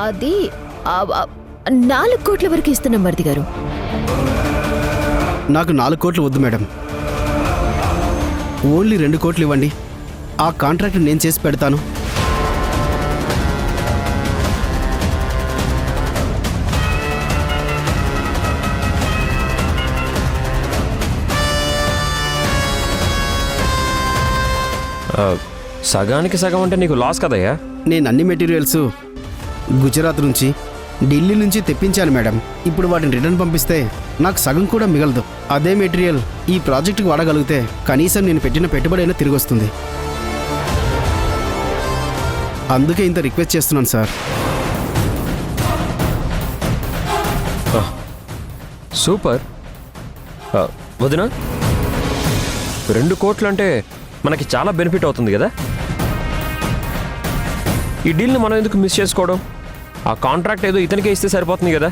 అది 4 కోట్ల వరకు ఇస్తున్నాం మరిది గారు. నాకు 4 కోట్లు వద్దు మేడం, ఓన్లీ 2 కోట్లు ఇవ్వండి. ఆ కాంట్రాక్ట్ నేను చేసి పెడతాను. సగానికి సగం అంటే నీకు లాస్ కదయ్యా. నేను అన్ని మెటీరియల్స్ గుజరాత్ నుంచి, ఢిల్లీ నుంచి తెప్పించాను మేడం. ఇప్పుడు వాటిని రిటర్న్ పంపిస్తే నాకు సగం కూడా మిగలదు. అదే మెటీరియల్ ఈ ప్రాజెక్టుకి వాడగలిగితే కనీసం నేను పెట్టిన పెట్టుబడి అయినా తిరిగి వస్తుంది. అందుకే ఇంత రిక్వెస్ట్ చేస్తున్నాను సార్. సూపర్. వదినా, 2 కోట్లు అంటే మనకి చాలా బెనిఫిట్ అవుతుంది కదా. ఈ డీల్ని మనం ఎందుకు మిస్ చేసుకోవడం? ఆ కాంట్రాక్ట్ ఏదో ఇతనికే ఇస్తే సరిపోతుంది కదా.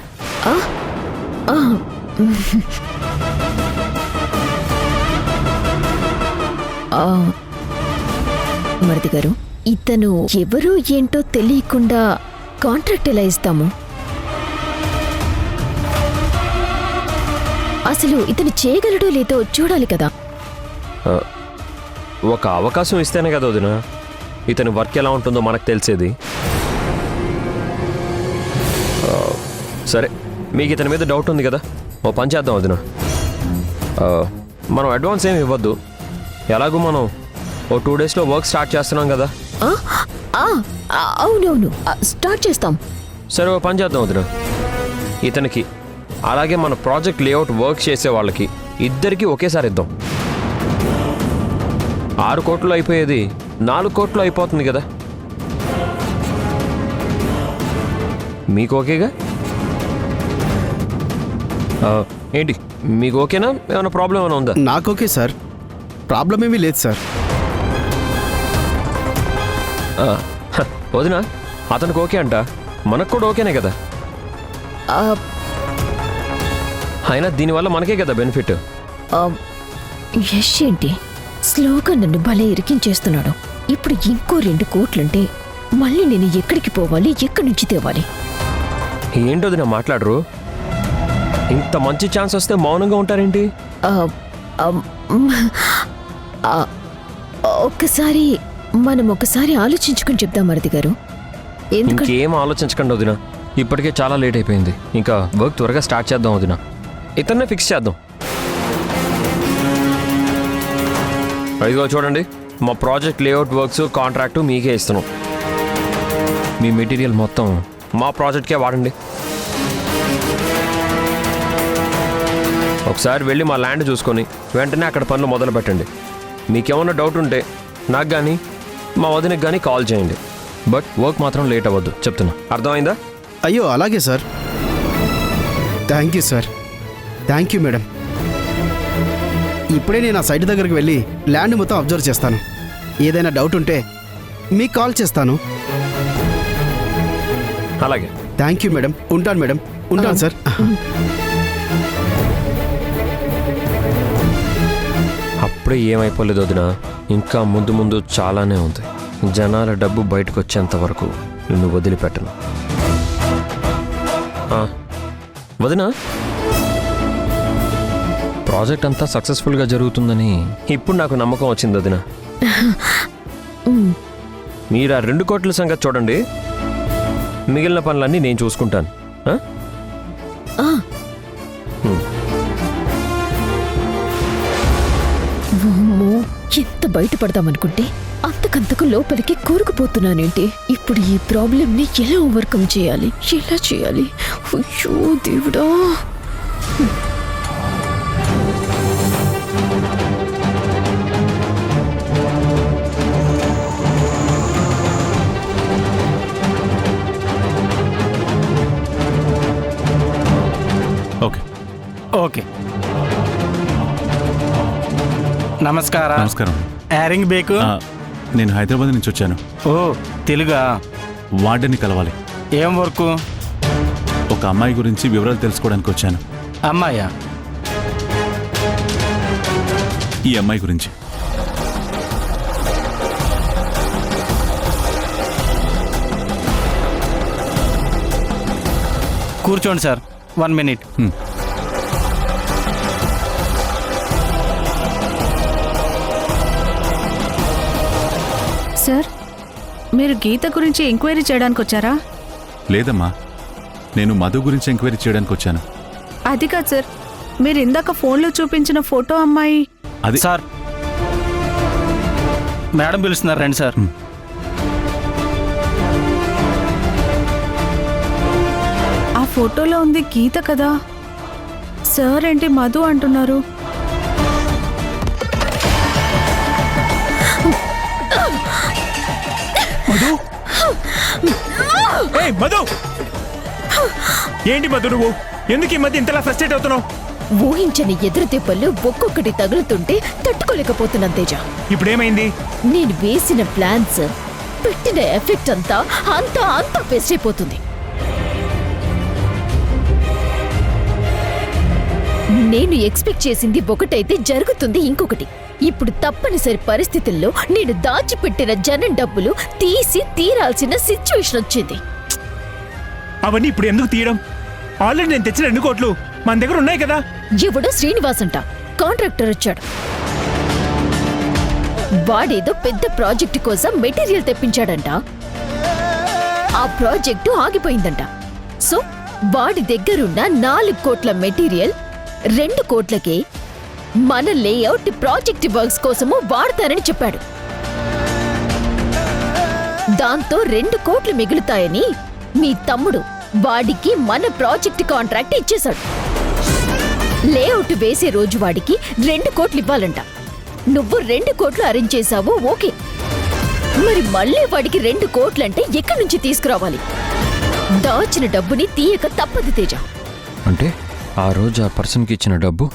మరిది గారు, ఇతను ఎవరో ఏంటో తెలియకుండా కాంట్రాక్ట్ ఎలా ఇస్తాము? అసలు ఇతను చేయగలడో లేదో చూడాలి కదా. ఒక అవకాశం ఇస్తేనే కదా వదినా ఇతని వర్క్ ఎలా ఉంటుందో మనకు తెలిసేది. సరే, మీకు ఇతని మీద డౌట్ ఉంది కదా, ఓ పని చేద్దాం వదినా. మనం అడ్వాన్స్ ఏమి ఇవ్వద్దు, ఎలాగో మనం ఓ 2 డేస్లో వర్క్ స్టార్ట్ చేస్తున్నాం కదా. అవునవును, స్టార్ట్ చేస్తాం. సరే, ఓ పని చేద్దాం వదినా, ఇతనికి అలాగే మన ప్రాజెక్ట్ లేఅవుట్ వర్క్ చేసే వాళ్ళకి ఇద్దరికి ఒకేసారి ఇద్దాం. 6 కోట్లు అయిపోయేది 4 కోట్లు అయిపోతుంది కదా. మీకు ఓకేగా? ఏంటి, మీకు ఓకేనా? ఏమైనా ప్రాబ్లం ఏమైనా ఉందా? నాకు ఓకే సార్, ప్రాబ్లం ఏమీ లేదు సార్. వదినా, అతనికి ఓకే అంట, మనకు కూడా ఓకేనే కదా. అయినా దీనివల్ల మనకే కదా బెనిఫిట్. యష్ ఏంటి స్లోగా నన్ను భలే ఇరికించేస్తున్నాడు. ఇప్పుడు ఇంకో 2 కోట్లుంటే మళ్ళీ నేను ఎక్కడికి పోవాలి, ఎక్కడి నుంచి తేవాలి? ఏంటోది నా మాట్లాడరు? ఇంత మంచి ఛాన్స్ వస్తే మౌనంగా ఉంటారేంటి? ఒకసారి ఆలోచించుకుని చెప్దాం మరిది గారు. ఇంకేం ఆలోచించకండి వదినా, ఇప్పటికే చాలా లేట్ అయిపోయింది. ఇంకా వర్క్ త్వరగా స్టార్ట్ చేద్దాం వదినా, ఇతన్నే ఫిక్స్ చేద్దాం. ఇదిగో చూడండి, మా ప్రాజెక్ట్ లేఅవుట్ వర్క్స్ కాంట్రాక్టు మీకే ఇస్తున్నాం. మీ మెటీరియల్ మొత్తం మా ప్రాజెక్ట్కే వాడండి. ఒకసారి వెళ్ళి మా ల్యాండ్ చూసుకొని వెంటనే అక్కడ పనులు మొదలు పెట్టండి. మీకేమన్నా డౌట్ ఉంటే నాకు కానీ మా వదినకి కానీ కాల్ చేయండి. బట్ వర్క్ మాత్రం లేట్ అవ్వద్దు, చెప్తున్నా. అర్థమైందా? అయ్యో అలాగే sir. Thank you sir. Thank you madam. ఇప్పుడే నేను ఆ సైట్ దగ్గరికి వెళ్ళి ల్యాండ్ మొత్తం అబ్జర్వ్ చేస్తాను. ఏదైనా డౌట్ ఉంటే మీకు కాల్ చేస్తాను. అలాగే. Thank you madam. ఉంటాను మేడం. ఉంటాను సార్. అప్పుడే ఏమైపోలేదు వదినా, ఇంకా ముందు ముందు చాలానే ఉంది. జనాల డబ్బు బయటకు వచ్చేంత వరకు నిన్ను వదిలిపెట్టను. వదినా, ప్రాజెక్ట్ అంతా సక్సెస్ఫుల్గా జరుగుతుందని ఇప్పుడు నాకు నమ్మకం వచ్చింది వదినా. మీరు ఆ 2 కోట్ల సంగతి చూడండి, మిగిలిన పనులన్నీ నేను చూసుకుంటాను. ఎంత బయటపడదామనుకుంటే అంతకంతకు లోపలికి కూరుకుపోతున్నానేంటి? ఇప్పుడు ఈ ప్రాబ్లంని ఎలా ఓవర్కమ్ చేయాలి, ఎలా చేయాలి? అయ్యో దేవుడా. ఓకే ఓకే, నమస్కారం. నమస్కారం. యారింగ్ బేకు. నేను హైదరాబాద్ నుంచి వచ్చాను. ఓ తెలుగా? వార్డెన్ని కలవాలి. ఏం వర్కు? ఒక అమ్మాయి గురించి వివరాలు తెలుసుకోవడానికి వచ్చాను. అమ్మాయా? ఈ అమ్మాయి గురించి. కూర్చోండి సార్, 1 minute. సార్, మీరు గీత గురించి ఎంక్వైరీ చేయడానికి వచ్చారా? లేదమ్మా, నేను మధు గురించి ఎంక్వైరీ చేయడానికి వచ్చాను. అది కాదు సార్, మీరు ఇందాక ఫోన్లో చూపించిన ఫోటో అమ్మాయి. అది సార్, మేడం పిలుస్తున్నారు, రండి సార్. ఆ ఫోటోలో ఉంది గీత కదా. సార్ ఏంటి మధు అంటున్నారు? మధు, ఏయ్ మధు, ఏంటి మధు నువ్వు ఎందుకు ఈ మధ్య ఇంతలా ఫ్రస్ట్రేట్ అవుతున్నావు? ఊహించని ఎదురు దెబ్బలు ఒక్కొక్కటి తగులుతుంటే తట్టుకోలేకపోతున్నాను తేజ. ఇప్పుడేమైంది? నేను వేసిన ప్లాన్స్ పెట్టిన ఎఫెక్ట్ అంతా అంతా వేస్ట్ అయిపోతుంది. నేను ఎక్స్పెక్ట్ చేసింది ఒకటైతే జరుగుతుంది ఇంకొకటి. ఇప్పుడు తప్పనిసరి పరిస్థితుల్లో నేను దాచిపెట్టిన జనం డబ్బులు తీసి తీరాల్సిన సిచ్యువేషన్ వచ్చింది. అవన్నీ ఇప్పుడు ఎందుకు తీయడం? ఆల్రెడీ నేను తెచ్చిన 2 కోట్లు మన దగ్గర ఉన్నాయి కదా. ఎవడో శ్రీనివాస్ అంట, కాంట్రాక్టర్ వచ్చాడు. వాడేదో పెద్ద ప్రాజెక్టు కోసం మెటీరియల్ తెప్పించాడంట. ఆ ప్రాజెక్టు ఆగిపోయిందంట. సో వాడి దగ్గరున్న 4 కోట్ల మెటీరియల్ 2 కోట్లకే మన లేఅవుట్ ప్రాజెక్ట్ వర్క్స్ కోసము వాడతారని చెప్పాడు. దాంతో 2 కోట్లు మిగులుతాయని మీ తమ్ముడు వాడికి మన ప్రాజెక్ట్ కాంట్రాక్ట్ ఇచ్చేశాడు. లేఅవుట్ వేసే రోజు వాడికి 2 కోట్లు ఇవ్వాలంట. నువ్వు 2 కోట్లు అరేంజ్ చేశావు, ఓకే. మరి మళ్ళీ వాడికి 2 కోట్లంటే ఎక్కడి నుంచి తీసుకురావాలి? దాచిన డబ్బుని తీయక తప్పదు తేజ. అంటే ఆ రోజు ఆ పర్సన్కి ఇచ్చిన డబ్బు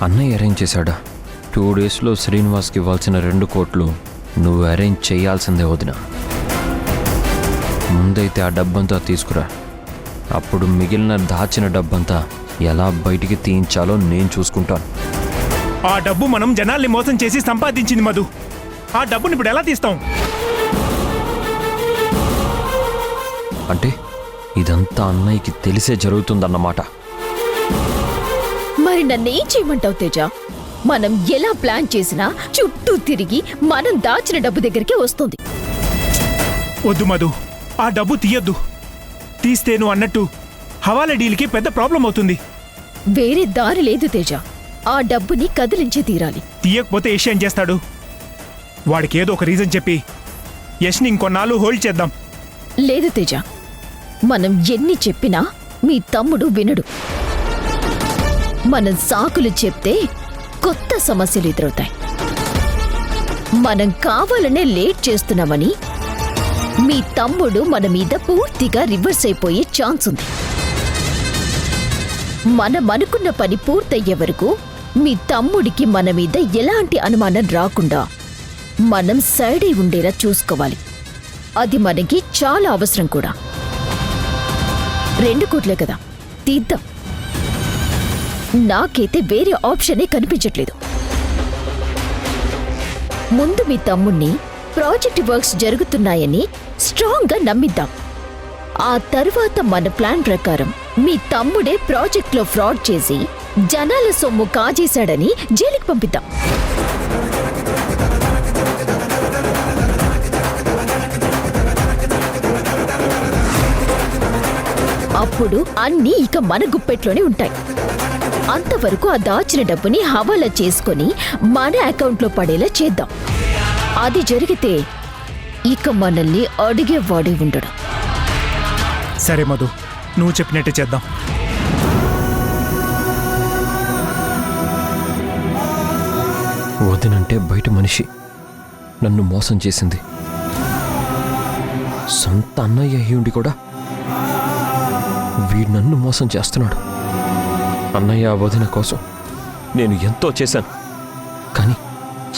అన్నయ్య అరేంజ్ చేశాడా? 2 డేస్లో శ్రీనివాస్కి ఇవ్వాల్సిన 2 కోట్లు నువ్వు అరేంజ్ చేయాల్సిందే వదిన. ముందైతే ఆ డబ్బంతా తీసుకురా. అప్పుడు మిగిలిన దాచిన డబ్బంతా ఎలా బయటికి తీయించాలో నేను చూసుకుంటాను. ఆ డబ్బు మనం జనాల్ని మోసం చేసి సంపాదించింది మధు. ఆ డబ్బుని ఇప్పుడు ఎలా తీస్తాం? అంటే ఇదంతా అన్నయ్యకి తెలిసే జరుగుతుందన్నమాట. మరి నన్నేం చేయమంటావు తేజ? మనం ఎలా ప్లాన్ చేసినా చుట్టూ తిరిగి మనం దాచిన డబ్బు దగ్గరికి వస్తుంది. వద్దు మధు, ఆ డబ్బు తీయొద్దు. తీస్తే నువ్వు అన్నట్టు హవాలా డీల్కి పెద్ద ప్రాబ్లం అవుతుంది. వేరే దారి లేదు తేజ. ఆ డబ్బుని కదిలించి తీరాలి. తీయకపోతే యష్ ఏం చేస్తాడు? వాడికి ఏదో ఒక రీజన్ చెప్పి యష్ని ఇంకొన్నాళ్ళు హోల్డ్ చేద్దాం. లేదు తేజ, మనం ఎన్ని చెప్పినా మీ తమ్ముడు వినడు. మనం సాకులు చెప్తే కొత్త సమస్యలు ఎదురవుతాయి. మనం కావాలనే లేట్ చేస్తున్నామని మీ తమ్ముడు మన మీద పూర్తిగా రివర్స్ అయిపోయే ఛాన్స్ ఉంది. మనం అనుకున్న పని పూర్తయ్యే వరకు మీ తమ్ముడికి మన మీద ఎలాంటి అనుమానం రాకుండా మనం సైడ్ అయి ఉండేలా చూసుకోవాలి. అది మనకి చాలా అవసరం కూడా. 2 కోట్లే కదా, తీద్దాం. నాకైతే వేరే ఆప్షనే కనిపించట్లేదు. ముందు మీ తమ్ముణ్ణి ప్రాజెక్ట్ వర్క్స్ జరుగుతున్నాయని స్ట్రాంగ్గా నమ్మిద్దాం. ఆ తర్వాత మన ప్లాన్ ప్రకారం మీ తమ్ముడే ప్రాజెక్ట్లో ఫ్రాడ్ చేసి జనాల సొమ్ము కాజేశాడని జైలుకి పంపిద్దాం. అప్పుడు అన్నీ ఇక మన గుప్పెట్లోనే ఉంటాయి. అంతవరకు ఆ దాచిన డబ్బుని హవాలా చేసుకొని మన అకౌంట్లో పడేలా చేద్దాం. అది జరిగితే ఇక మనల్ని అడిగేవాడే ఉండడు. సరే మధు, నువ్వు చెప్పినట్టే చేద్దాం. వదినంటే బయట మనిషి నన్ను మోసం చేసింది. సొంత అన్నయ్య అయ్యుండి కూడా వీడు నన్ను మోసం చేస్తున్నాడు. అన్నయ్య వదిన కోసం నేను ఎంతో చేశాను, కానీ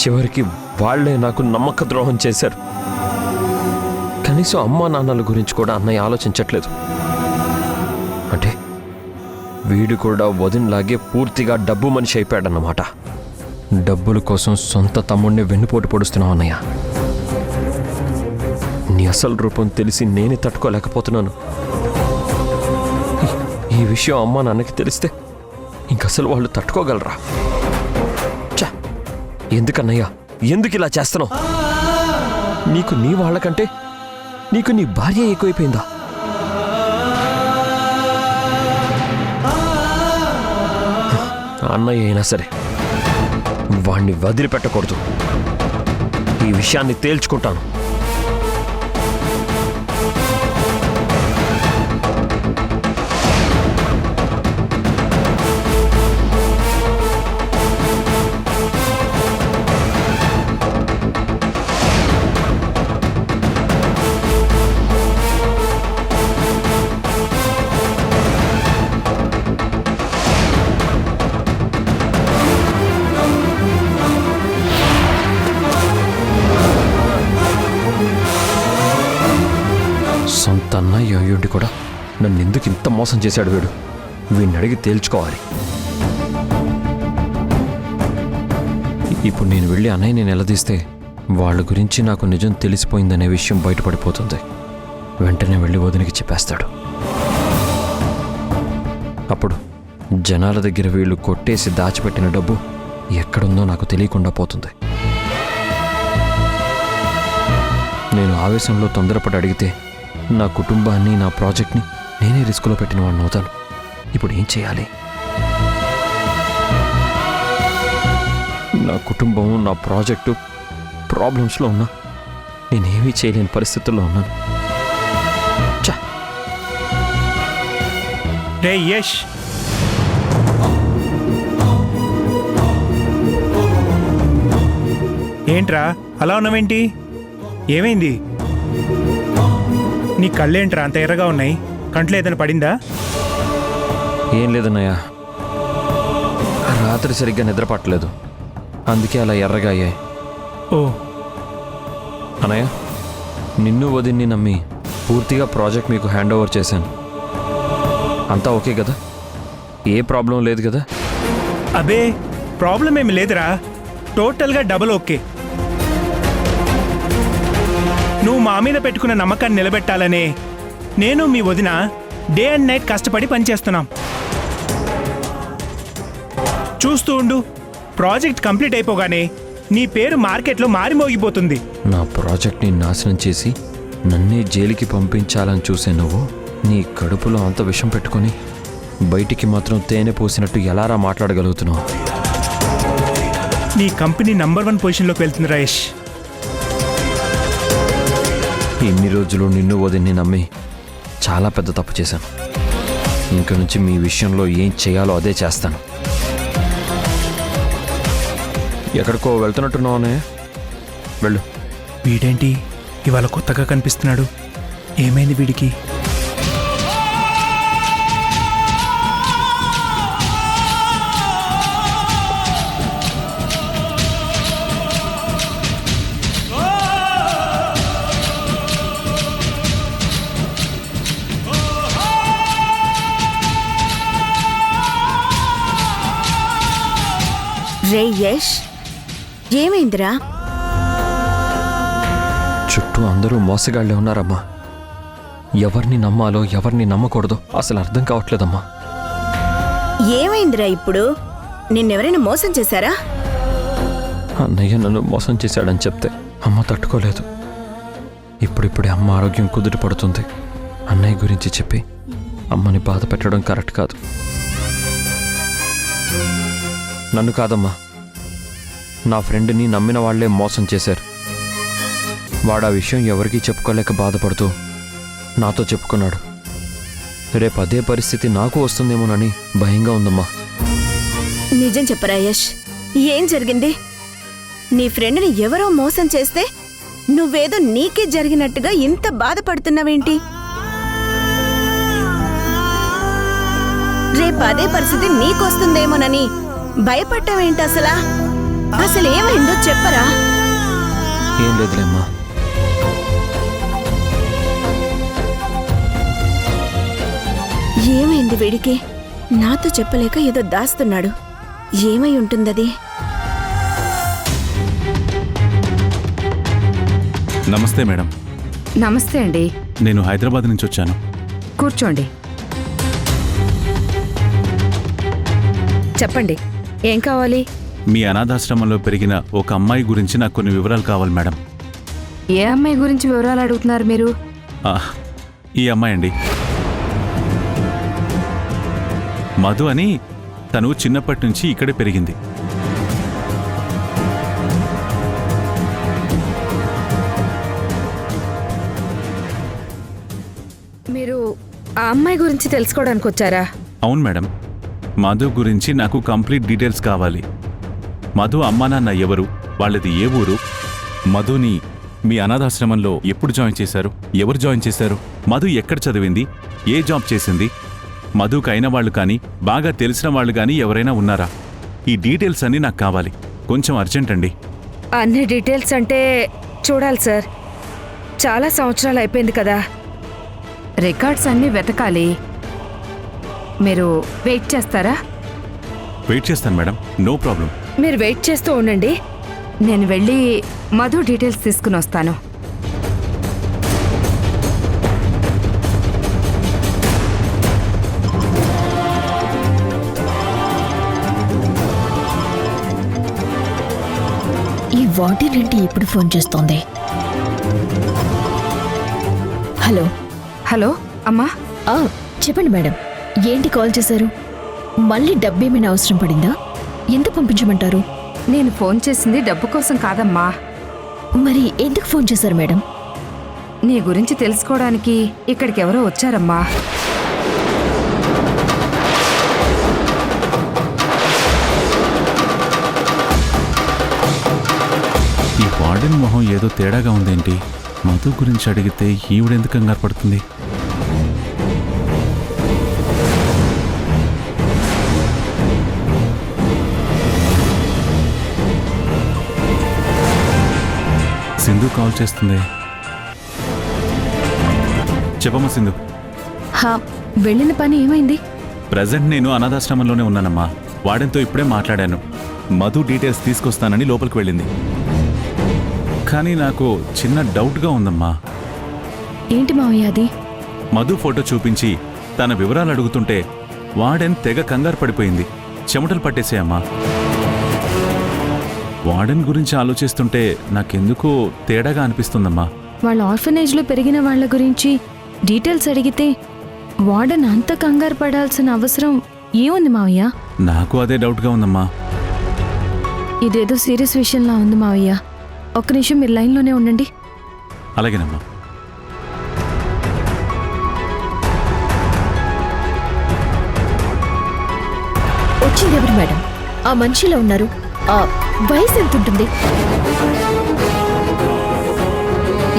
చివరికి వాళ్లే నాకు నమ్మక ద్రోహం చేశారు. కనీసం అమ్మా నాన్నల గురించి కూడా అన్నయ్య ఆలోచించట్లేదు. అంటే వీడు కూడా వదినలాగే పూర్తిగా డబ్బు మనిషి అయిపోయాడన్నమాట. డబ్బుల కోసం సొంత తమ్ముడిని వెన్నుపోటు పొడుస్తున్నావు అన్నయ్య. నీ అసలు రూపం తెలిసి నేనే తట్టుకోలేకపోతున్నాను. ఈ విషయం అమ్మా నాన్నకి తెలిస్తే ఇంకసలు వాళ్ళు తట్టుకోగలరా? ఛ! ఎందుకన్నయ్యా, ఎందుకు ఇలా చేస్తున్నావు? నీకు నీ వాళ్ళకంటే నీకు నీ భార్య ఎక్కువైపోయిందా? అన్నయ్య అయినా సరే వాణ్ణి వదిలిపెట్టకూడదు. ఈ విషయాన్ని తేల్చుకుంటాను. సొంత అన్నయ్య అయ్యుండి కూడా నన్ను ఎందుకు ఇంత మోసం చేశాడు వీడు? వీడిని అడిగి తేల్చుకోవాలి. ఇప్పుడు నేను వెళ్ళి అన్నయ్యని నిలదీస్తే వాళ్ళ గురించి నాకు నిజం తెలిసిపోయిందనే విషయం బయటపడిపోతుంది. వెంటనే వెళ్ళి వదినికి చెప్పేస్తాడు. అప్పుడు జనాల దగ్గర వీళ్ళు కొట్టేసి దాచిపెట్టిన డబ్బు ఎక్కడుందో నాకు తెలియకుండా పోతుంది. నేను ఆవేశంలో తొందరపడి అడిగితే నా కుటుంబాన్ని, నా ప్రాజెక్ట్ని నేనే రిస్కులో పెట్టిన వాడిని అవుతాను. ఇప్పుడు ఏం చేయాలి? నా కుటుంబం, నా ప్రాజెక్టు ప్రాబ్లమ్స్లో ఉన్నా నేనేమీ చేయలేని పరిస్థితుల్లో ఉన్నాను. ఛ! రే యష్, ఏంట్రా అలా ఉన్నావేంటి? ఏమైంది? నీ కళ్ళేంట్రా అంత ఎర్రగా ఉన్నాయి? కంట్లో ఏదైనా పడిందా? ఏం లేదన్నయ్య, రాత్రి సరిగ్గా నిద్ర పట్టలేదు, అందుకే అలా ఎర్రగా అయ్యాయి. ఓ అన్నయ్య, నిన్ను వదిన్ని నమ్మి పూర్తిగా ప్రాజెక్ట్ మీకు హ్యాండ్ ఓవర్ చేశాను. అంతా ఓకే కదా? ఏ ప్రాబ్లం లేదు కదా? అబే, ప్రాబ్లం ఏమి లేదురా, టోటల్గా డబుల్ ఓకే. నువ్వు మా మీద పెట్టుకున్న నమ్మకాన్ని నిలబెట్టాలనే నేను మీ వదిన డే అండ్ నైట్ కష్టపడి పనిచేస్తున్నాం. చూస్తూ ఉండు, ప్రాజెక్ట్ కంప్లీట్ అయిపోగానే నీ పేరు మార్కెట్లో మారిమోగిపోతుంది. నా ప్రాజెక్ట్ని నాశనం చేసి నన్నే జైలుకి పంపించాలని చూసే నువ్వు నీ కడుపులో అంత విషం పెట్టుకొని బయటికి మాత్రం తేనె పోసినట్టు ఎలారా మాట్లాడగలుగుతున్నావు? నీ కంపెనీ నంబర్ 1 పొజిషన్లోకి వెళ్తుంది రాయేష్. ఇన్ని రోజులు నిన్ను వదిన్ని నమ్మి చాలా పెద్ద తప్పు చేశాను. ఇంక నుంచి మీ విషయంలో ఏం చేయాలో అదే చేస్తాను. ఎక్కడికో వెళ్తున్నట్టున్నావునే, వెళ్ళు. వీడేంటి ఇవాళ కొత్తగా కనిపిస్తున్నాడు? ఏమైంది వీడికి? రే యష్, ఏమైందిరా? చుట్టూ అందరూ మోసగాళ్లే ఉన్నారమ్మా. ఎవరిని నమ్మాలో ఎవరిని నమ్మకూడదో అసలు అర్థం కావట్లేదమ్మా. ఏమైందిరా ఇప్పుడు? నిన్నెవరైనా మోసం చేశారా? అన్నయ్య నన్ను మోసం చేశాడని చెప్తే అమ్మ తట్టుకోలేదు. ఇప్పుడిప్పుడే అమ్మ ఆరోగ్యం కుదుట పడుతుంది. అన్నయ్య గురించి చెప్పి అమ్మని బాధ పెట్టడం కరెక్ట్ కాదు. నన్ను కాదమ్మా, నా ఫ్రెండ్ని నమ్మిన వాళ్లే మోసం చేశారు. వాడు ఆ విషయం ఎవరికీ చెప్పుకోలేక బాధపడుతూ నాతో చెప్పుకున్నాడు. రేపు అదే పరిస్థితి నాకు వస్తుందేమోనని భయంగా ఉందమ్మా. నిజం చెప్పరా యష్, ఏం జరిగింది? నీ ఫ్రెండ్ని ఎవరో మోసం చేస్తే నువ్వేదో నీకే జరిగినట్టుగా ఇంత బాధపడుతున్నావేంటి? రేపు అదే పరిస్థితి నీకొస్తుందేమోనని భయపడ్డావేంటి? అసలు ఏమైందో చెప్పరా? ఏం లేదులేమ్మా. ఏమైంది వీడికి? నాతో చెప్పలేక ఏదో దాస్తున్నాడు. ఏమై ఉంటుందది? నమస్తే మేడం. నమస్తే అండి. నేను హైదరాబాద్ నుంచి వచ్చాను. కూర్చోండి. చెప్పండి ఏం కావాలి? మీ అనాథాశ్రమంలో పెరిగిన ఒక అమ్మాయి గురించి నాకు కొన్ని వివరాలు కావాలి మేడం. ఏ అమ్మాయి గురించి వివరాలు అడుగుతున్నారు మీరు? ఈ అమ్మాయి అండి, మధు అని. తను చిన్నప్పటి నుంచి ఇక్కడే పెరిగింది. మీరు ఆ అమ్మాయి గురించి తెలుసుకోవడానికి వచ్చారా? అవును మేడం, మధు గురించి నాకు కంప్లీట్ డీటెయిల్స్ కావాలి. మధు అమ్మా నాన్న ఎవరు, వాళ్ళది ఏ ఊరు, మధుని మీ అనాథాశ్రమంలో ఎప్పుడు జాయిన్ చేశారు, ఎవరు జాయిన్ చేశారు, మధు ఎక్కడ చదివింది, ఏ జాబ్ చేసింది, మధుకు అయిన వాళ్ళు కానీ బాగా తెలిసిన వాళ్ళు కానీ ఎవరైనా ఉన్నారా? ఈ డీటెయిల్స్ అన్నీ నాకు కావాలి. కొంచెం అర్జెంట్ అండి. అన్ని డీటెయిల్స్ అంటే చూడాలి సార్, చాలా సంవత్సరాలు అయిపోయింది కదా, రికార్డ్స్ అన్నీ వెతకాలి. మీరు వెయిట్ చేస్తారా? వెయిట్ చేస్తాను మేడం, నో ప్రాబ్లం. మీరు వెయిట్ చేస్తూ ఉండండి, నేను వెళ్ళి మధు డీటెయిల్స్ తీసుకుని వస్తాను. ఈ వాటినేంటి ఇప్పుడు ఫోన్ చేస్తోంది? హలో. హలో అమ్మా. చెప్పండి మేడం, ఏంటి కాల్ చేశారు? మళ్ళీ డబ్బేమైనా అవసరం పడిందా? ఎంత పంపించమంటారు? నేను ఫోన్ చేసింది డబ్బు కోసం కాదమ్మా. మరి ఎందుకు ఫోన్ చేశారు మేడం? నీ గురించి తెలుసుకోవడానికి ఇక్కడికి ఎవరో వచ్చారమ్మా. ఈ వార్డెన్ మొహం ఏదో తేడాగా ఉందేంటి? మధు గురించి అడిగితే ఈవిడెందుకు కంగారు పడుతుంది? సింధు కాల్ చేస్తుంది. చెప్పమ్మా సింధు. వెళ్ళిన పని ఏమైంది? ప్రజెంట్ నేను అనాథాశ్రమంలోనే ఉన్నానమ్మా. వార్డెన్తో ఇప్పుడే మాట్లాడాను. మధు డీటెయిల్స్ తీసుకొస్తానని లోపలికి వెళ్ళింది. కానీ నాకు చిన్న డౌట్గా ఉందమ్మా. ఏంటి మావయ్య అది? మధు ఫోటో చూపించి తన వివరాలు అడుగుతుంటే వార్డెన్ తెగ కంగారు పడిపోయింది. చెమటలు పట్టేసాయమ్మా. వార్డెన్ గురించి ఆలోచిస్తుంటే నాకెందుకో తేడాగా అనిపిస్తుందమ్మా. వాళ్ళ ఆర్ఫనేజ్లో పెరిగిన వాళ్ళ గురించి డీటెయిల్స్ అడిగితే వార్డెన్ అంత కంగారు పడాల్సిన అవసరం ఏముంది మావయ్య? నాకు అదే డౌట్గా ఉందమ్మా. ఇదేదో సీరియస్ విషయంలా ఉంది మావయ్య. ఒక్క నిమిషం మీరు లైన్లోనే ఉండండి. అలాగేనమ్మా. వచ్చింది ఎవరు మేడం? ఆ మనిషిలో ఉన్నారు. ఆ వయసు ఎంత ఉంటుంది?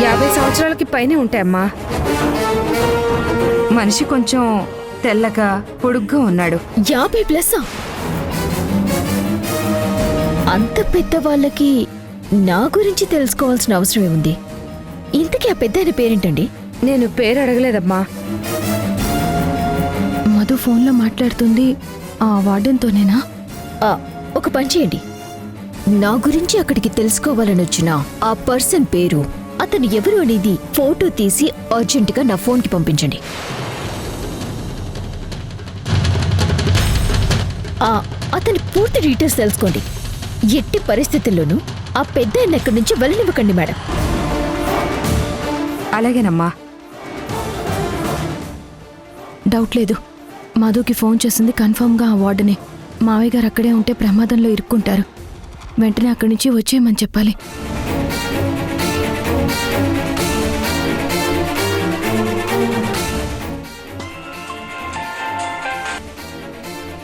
50 సంవత్సరాలకి పైనే ఉంటాయమ్మా. మనిషి కొంచెం తెల్లగా పొడుగ్గా ఉన్నాడు. 50+? అంత పెద్దవాళ్ళకి నా గురించి తెలుసుకోవాల్సిన అవసరం ఏముంది? ఇంతకీ ఆ పెద్ద ఆయన పేరేంటండి? నేను పేరు అడగలేదమ్మా. మధు ఫోన్లో మాట్లాడుతుంది ఆ వార్డెన్తోనేనా? ఒక పని చేయండి, నా గురించి అక్కడికి తెలుసుకోవాలని వచ్చిన ఆ పర్సన్ పేరు, అతను ఎవరు అనేది ఫోటో తీసి అర్జెంటుగా నా ఫోన్కి పంపించండి. అతని పూర్తి డీటెయిల్స్ తెలుసుకోండి. ఎట్టి పరిస్థితుల్లోనూ ఆ పెద్ద ఆయన ఎక్కడి నుంచి వెళ్ళనివ్వకండి మేడం. అలాగేనమ్మా. డౌట్ లేదు, మధుకి ఫోన్ చేసింది కన్ఫర్మ్గా ఆ వార్డనే. మావయ్య గారు అక్కడే ఉంటే ప్రమాదంలో ఇరుక్కుంటారు. వెంటనే అక్కడి నుంచి వచ్చేయమని చెప్పాలి.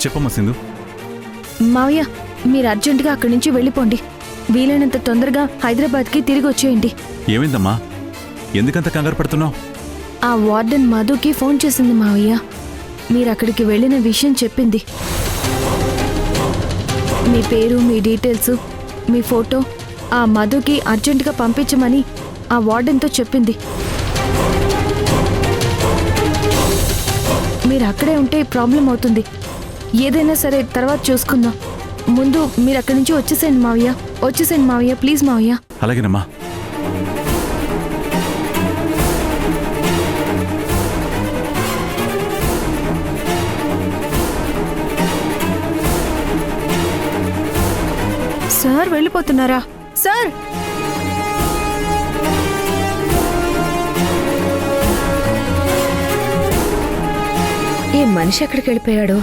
చెప్పమ్మా సింధు. మావయ్య, మీరు అర్జెంటుగా అక్కడి నుంచి వెళ్ళిపోండి. వీలైనంత తొందరగా హైదరాబాద్కి తిరిగి వచ్చేయండి. ఏమైందమ్మా? ఎందుకంత కంగారు పడుతున్నావు? ఆ వార్డెన్ మధుకి ఫోన్ చేసింది మావయ్య. మీరు అక్కడికి వెళ్ళిన విషయం చెప్పింది. మీ పేరు, మీ డీటెయిల్స్, మీ ఫోటో ఆ మధుకి అర్జెంటుగా పంపించమని ఆ వార్డెన్తో చెప్పింది. మీరు అక్కడే ఉంటే ప్రాబ్లం అవుతుంది. ఏదైనా సరే తర్వాత చూసుకుందాం. ముందు మీరు అక్కడి నుంచి వచ్చేసేయండి మావయ్య. వచ్చేసేయండి మావయ్య, ప్లీజ్ మావయ్య. అలాగేనమ్మా. సార్ వెళ్ళిపోతున్నారా? సార్ ఈ మనిషి ఎక్కడికి వెళ్ళిపోయాడు?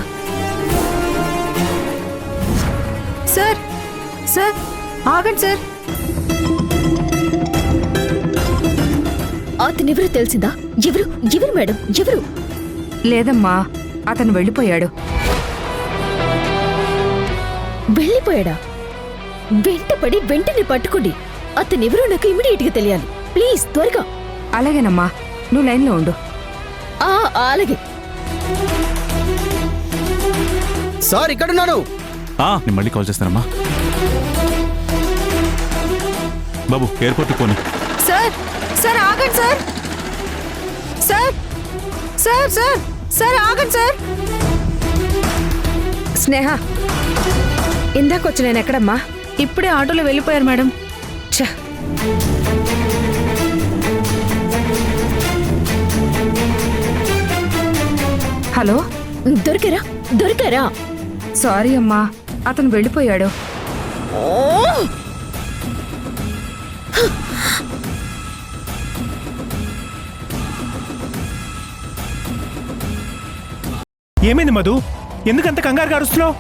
సార్ సార్ ఆగండి సార్. అతనెవరు తెలిసిందా? ఎవరు ఎవరు మేడం ఎవరు? లేదమ్మా, అతను వెళ్ళిపోయాడు. వెళ్ళిపోయాడా? వెంటపడి వెంటనే పట్టుకోండి. అతనెవరో నాకు ఇమీడియట్ గా తెలియాలి. ప్లీజ్ త్వరగా. అలాగేనమ్మా, నువ్వు లైన్లో ఉండు. అలాగే. సార్ ఇక్కడున్నాను. నేను మళ్ళీ కాల్ చేస్తానమ్మా. బాబు ఎయిర్పోర్ట్కి పోనీ. సార్ సార్ ఆగండి sir. Sir sir sir sir ఆగండి సార్. స్నేహ, ఇందాకొచ్చి నేను ఎక్కడమ్మా? ఇప్పుడే ఆటోలో వెళ్ళిపోయారు మేడం. ఛ! హలో, దొరికారా? దొరికారా? సారీ అమ్మా, అతను వెళ్ళిపోయాడు. ఏమైంది మధు? ఎందుకంత కంగారుగా అరుస్తున్నావు?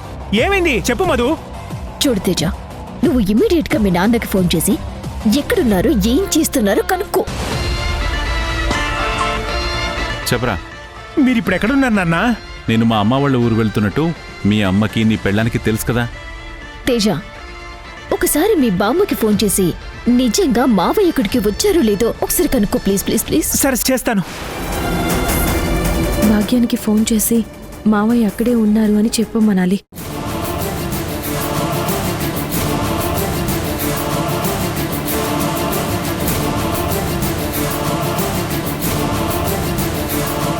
ఏమైంది చెప్పు మధు. చూడు తేజ, నువ్వు ఇమీడియట్ గా మీ నాన్నకి ఫోన్ చేసి ఎక్కడున్నారు, ఏం చేస్తున్నారో కనుక్కో. చెప్పరా. మీరిప్పుడు ఎక్కడున్నారు నాన్న? నేను మా అమ్మ వాళ్ళ ఊరు వెళ్తున్నట్టు మీ అమ్మకి నీ పెళ్ళానికి తెలుసు కదా. తేజ, ఒకసారి మీ బామ్మకి ఫోన్ చేసి నిజంగా మావయ్య ఇక్కడికి వచ్చారో లేదో ఒకసారి కనుక్కో ప్లీజ్ ప్లీజ్ ప్లీజ్. సరే చేస్తాను. భాగ్యానికి ఫోన్ చేసి మావయ్య అక్కడే ఉన్నారు అని చెప్పమనాలి.